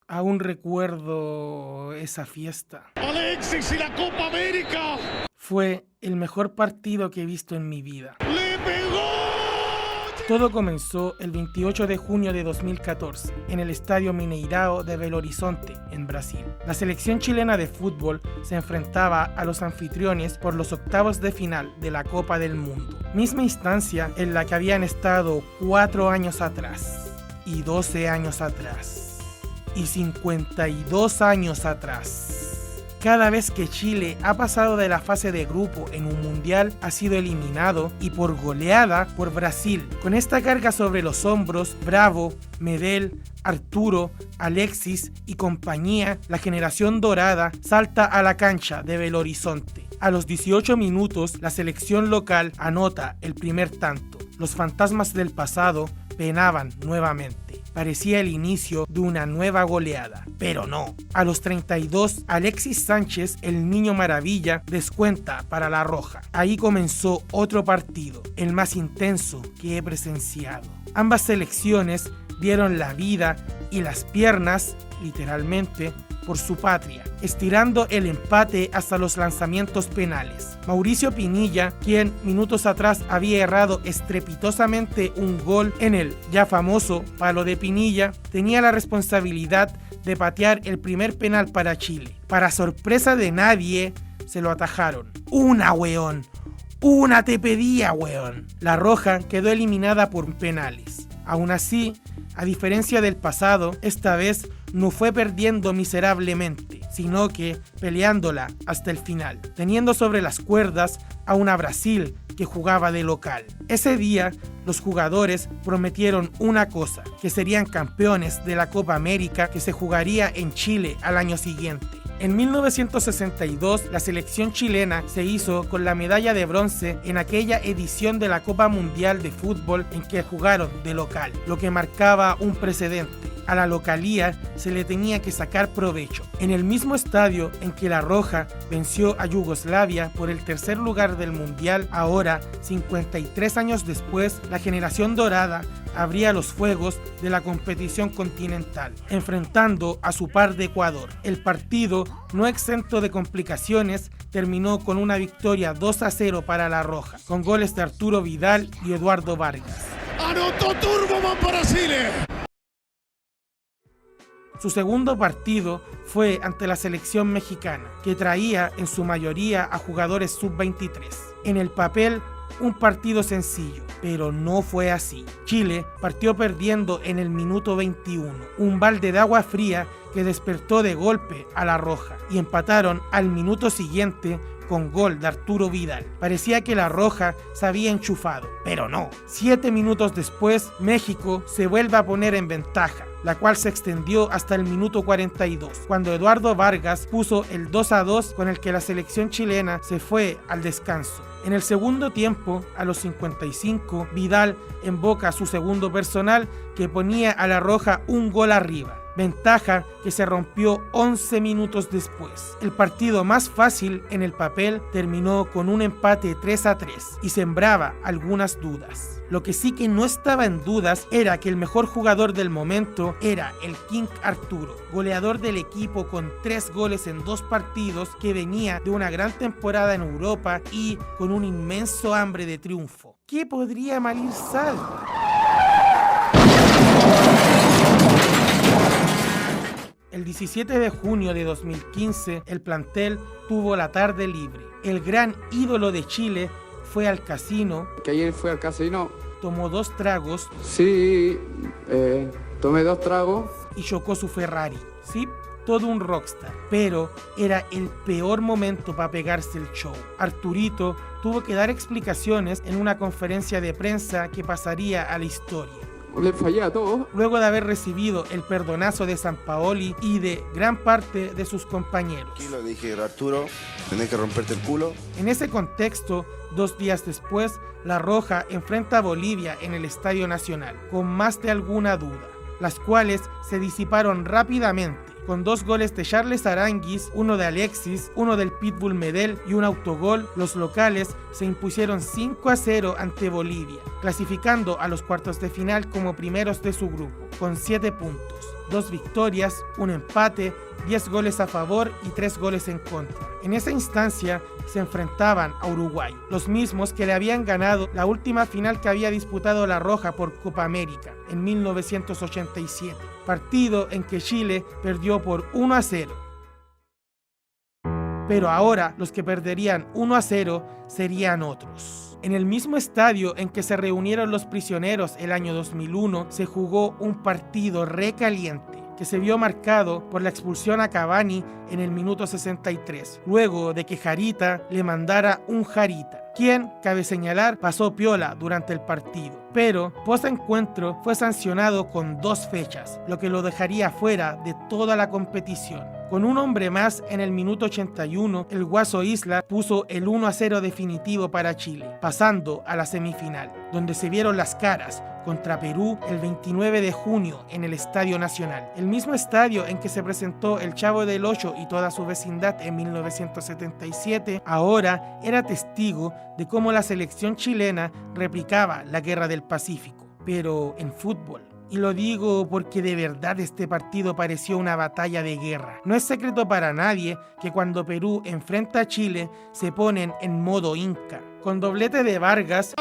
Aún recuerdo esa fiesta. ¡Alexis y la Copa América! Fue el mejor partido que he visto en mi vida. ¡Le pegó! Todo comenzó el 28 de junio de 2014 en el Estadio Mineirao de Belo Horizonte, en Brasil. La selección chilena de fútbol se enfrentaba a los anfitriones por los octavos de final de la Copa del Mundo. Misma instancia en la que habían estado 4 años atrás, y 12 años atrás, y 52 años atrás. Cada vez que Chile ha pasado de la fase de grupo en un mundial, ha sido eliminado y por goleada por Brasil. Con esta carga sobre los hombros, Bravo, Medel, Arturo, Alexis y compañía, la generación dorada salta a la cancha de Belo Horizonte. A los 18 minutos, la selección local anota el primer tanto. Los fantasmas del pasado penaban nuevamente. Parecía el inicio de una nueva goleada, pero no. A los 32, Alexis Sánchez, el niño maravilla, descuenta para la Roja. Ahí comenzó otro partido, el más intenso que he presenciado. Ambas selecciones dieron la vida y las piernas, literalmente, por su patria, estirando el empate hasta los lanzamientos penales. Mauricio Pinilla, quien minutos atrás había errado estrepitosamente un gol en el ya famoso palo de Pinilla, tenía la responsabilidad de patear el primer penal para Chile. Para sorpresa de nadie, se lo atajaron. ¡Una, weón! ¡Una te pedía, weón! La Roja quedó eliminada por penales. Aún así, a diferencia del pasado, esta vez no fue perdiendo miserablemente, sino que peleándola hasta el final, teniendo sobre las cuerdas a una Brasil que jugaba de local. Ese día, los jugadores prometieron una cosa, que serían campeones de la Copa América que se jugaría en Chile al año siguiente. En 1962, la selección chilena se hizo con la medalla de bronce en aquella edición de la Copa Mundial de Fútbol en que jugaron de local, lo que marcaba un precedente. A la localía se le tenía que sacar provecho. En el mismo estadio en que la Roja venció a Yugoslavia por el tercer lugar del Mundial, ahora, 53 años después, la generación dorada abría los fuegos de la competición continental, enfrentando a su par de Ecuador. El partido, no exento de complicaciones, terminó con una victoria 2-0 para la Roja, con goles de Arturo Vidal y Eduardo Vargas. ¡Anotó Turboman para Chile! Su segundo partido fue ante la selección mexicana, que traía en su mayoría a jugadores sub-23. En el papel, un partido sencillo, pero no fue así. Chile partió perdiendo en el minuto 21, un balde de agua fría que despertó de golpe a la Roja, y empataron al minuto siguiente con gol de Arturo Vidal. Parecía que la Roja se había enchufado, pero no. 7 minutos después, México se vuelve a poner en ventaja, la cual se extendió hasta el minuto 42, cuando Eduardo Vargas puso el 2-2 con el que la selección chilena se fue al descanso. En el segundo tiempo, a los 55, Vidal emboca su segundo personal que ponía a la Roja un gol arriba. Ventaja que se rompió 11 minutos después. El partido más fácil en el papel terminó con un empate 3-3 y sembraba algunas dudas. Lo que sí que no estaba en dudas era que el mejor jugador del momento era el King Arturo, goleador del equipo con 3 goles en 2 partidos, que venía de una gran temporada en Europa y con un inmenso hambre de triunfo. ¿Qué podría mal ir sal? El 17 de junio de 2015, el plantel tuvo la tarde libre. El gran ídolo de Chile fue al casino. Que ayer fue al casino. Tomó 2 tragos. Sí, tomé 2 tragos. Y chocó su Ferrari. Sí, todo un rockstar. Pero era el peor momento para pegarse el show. Arturito tuvo que dar explicaciones en una conferencia de prensa que pasaría a la historia. Le fallé a todos. Luego de haber recibido el perdonazo de Sampaoli y de gran parte de sus compañeros. Aquí le dije, Arturo, tenés que romperte el culo. En ese contexto, 2 días después, la Roja enfrenta a Bolivia en el Estadio Nacional, con más de alguna duda. las cuales se disiparon rápidamente, con 2 goles de Charles Aranguis, uno de Alexis, uno del Pitbull Medel y un autogol. Los locales se impusieron 5-0 ante Bolivia, clasificando a los cuartos de final como primeros de su grupo, con 7 puntos, 2 victorias, un empate, 10 goles a favor y 3 goles en contra. En esa instancia se enfrentaban a Uruguay, los mismos que le habían ganado la última final que había disputado la Roja por Copa América en 1987, partido en que Chile perdió por 1-0. Pero ahora los que perderían 1-0 serían otros. En el mismo estadio en que se reunieron los prisioneros el año 2001, se jugó un partido recaliente que se vio marcado por la expulsión a Cavani en el minuto 63, luego de que Jarita le mandara un Jarita, quien, cabe señalar, pasó piola durante el partido, pero post encuentro fue sancionado con 2 fechas, lo que lo dejaría fuera de toda la competición. Con un hombre más en el minuto 81, el Guaso Isla puso el 1-0 definitivo para Chile, pasando a la semifinal, donde se vieron las caras contra Perú el 29 de junio en el Estadio Nacional, el mismo estadio en que se presentó el Chavo del Ocho y toda su vecindad en 1977, ahora era testigo de cómo la selección chilena replicaba la Guerra del Pacífico, pero en fútbol. Y lo digo porque de verdad este partido pareció una batalla de guerra. No es secreto para nadie que cuando Perú enfrenta a Chile se ponen en modo Inca, con doblete de Vargas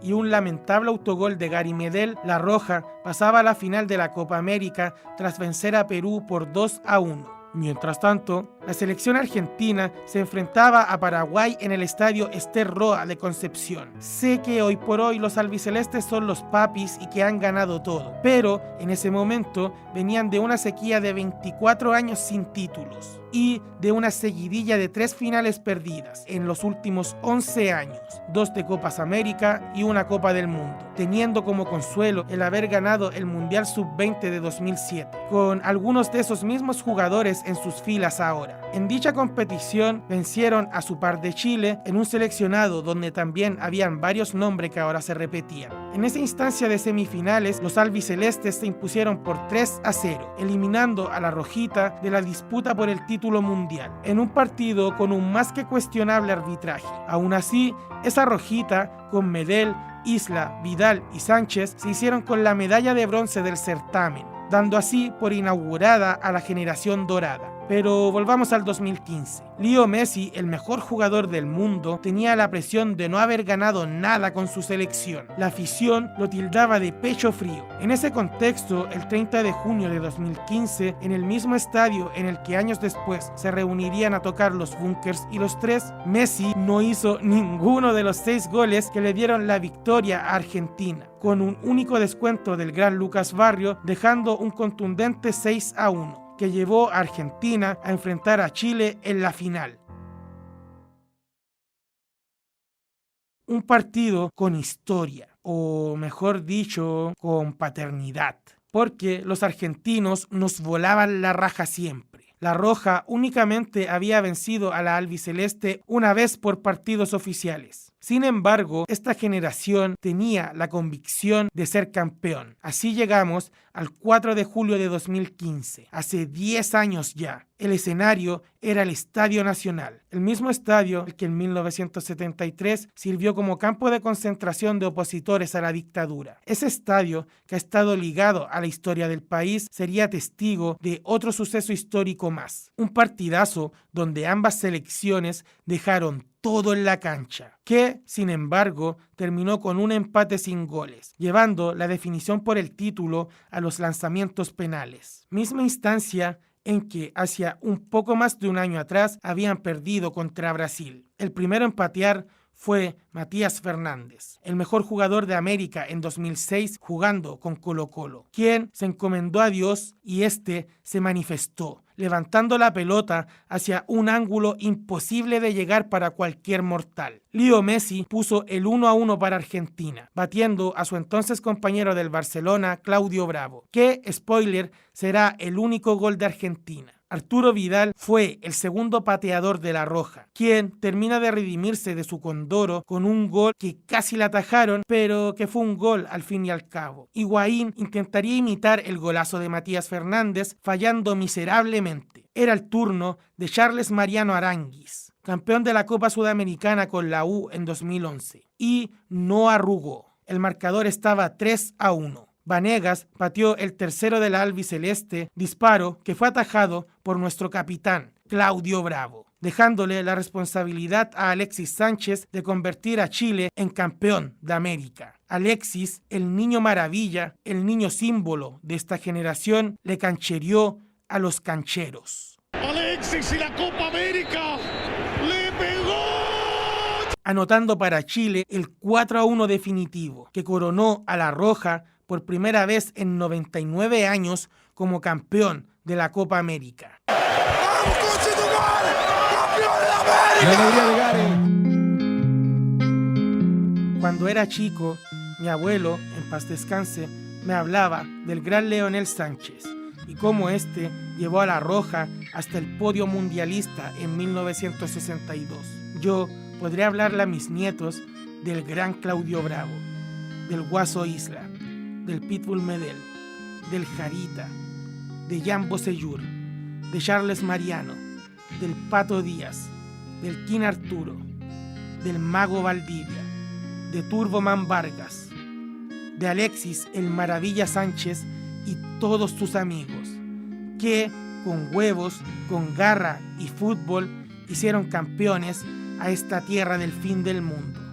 y un lamentable autogol de Gary Medel. La Roja pasaba a la final de la Copa América tras vencer a Perú por 2-1. Mientras tanto, la selección argentina se enfrentaba a Paraguay en el estadio Ester Roa de Concepción. Sé que hoy por hoy los albicelestes son los papis y que han ganado todo, pero en ese momento venían de una sequía de 24 años sin títulos y de una seguidilla de 3 finales perdidas en los últimos 11 años, 2 de Copas América y una Copa del Mundo, teniendo como consuelo el haber ganado el Mundial Sub-20 de 2007, con algunos de esos mismos jugadores en sus filas ahora. En dicha competición vencieron a su par de Chile en un seleccionado donde también habían varios nombres que ahora se repetían. En esa instancia de semifinales, los albicelestes se impusieron por 3-0, eliminando a la Rojita de la disputa por el título mundial, en un partido con un más que cuestionable arbitraje. Aún así, esa Rojita, con Medel, Isla, Vidal y Sánchez, se hicieron con la medalla de bronce del certamen, dando así por inaugurada a la generación dorada. Pero volvamos al 2015. Leo Messi, el mejor jugador del mundo, tenía la presión de no haber ganado nada con su selección. La afición lo tildaba de pecho frío. En ese contexto, el 30 de junio de 2015, en el mismo estadio en el que años después se reunirían a tocar los Bunkers y los Tres, Messi no hizo ninguno de los 6 goles que le dieron la victoria a Argentina, con un único descuento del gran Lucas Barrio, dejando un contundente 6-1. Que llevó a Argentina a enfrentar a Chile en la final. Un partido con historia, o mejor dicho, con paternidad, porque los argentinos nos volaban la raja siempre. La Roja únicamente había vencido a la albiceleste una vez por partidos oficiales. Sin embargo, esta generación tenía la convicción de ser campeón. Así llegamos al 4 de julio de 2015, hace 10 años ya. El escenario era el Estadio Nacional, el mismo estadio que en 1973 sirvió como campo de concentración de opositores a la dictadura. Ese estadio, que ha estado ligado a la historia del país, sería testigo de otro suceso histórico más. Un partidazo donde ambas selecciones dejaron todo en la cancha, que, sin embargo, terminó con un empate sin goles, llevando la definición por el título a los lanzamientos penales. Misma instancia en que hacia un poco más de un año atrás habían perdido contra Brasil. El primero en patear fue Matías Fernández, el mejor jugador de América en 2006 jugando con Colo-Colo, quien se encomendó a Dios y este se manifestó, levantando la pelota hacia un ángulo imposible de llegar para cualquier mortal. Leo Messi puso el 1-1 para Argentina, batiendo a su entonces compañero del Barcelona, Claudio Bravo, que, spoiler, será el único gol de Argentina. Arturo Vidal fue el segundo pateador de La Roja, quien termina de redimirse de su condoro con un gol que casi le atajaron, pero que fue un gol al fin y al cabo. Higuaín intentaría imitar el golazo de Matías Fernández, fallando miserablemente. Era el turno de Charles Mariano Aránguiz, campeón de la Copa Sudamericana con la U en 2011, y no arrugó. El marcador estaba 3-1. Vanegas pateó el tercero de la albiceleste, disparo que fue atajado por nuestro capitán, Claudio Bravo, dejándole la responsabilidad a Alexis Sánchez de convertir a Chile en campeón de América. Alexis, el niño maravilla, el niño símbolo de esta generación, le canchereó a los cancheros. Alexis y la Copa América le pegó. Anotando para Chile el 4-1 definitivo, que coronó a La Roja por primera vez en 99 años como campeón de la Copa América. Cuando era chico, mi abuelo, en paz descanse, me hablaba del gran Leonel Sánchez y cómo este llevó a La Roja hasta el podio mundialista en 1962. Yo podría hablarle a mis nietos del gran Claudio Bravo, del Guaso Isla, del Pitbull Medel, del Jarita, de Jan Bosellur, de Charles Mariano, del Pato Díaz, del King Arturo, del Mago Valdivia, de Turboman Vargas, de Alexis el Maravilla Sánchez y todos sus amigos, que con huevos, con garra y fútbol hicieron campeones a esta tierra del fin del mundo.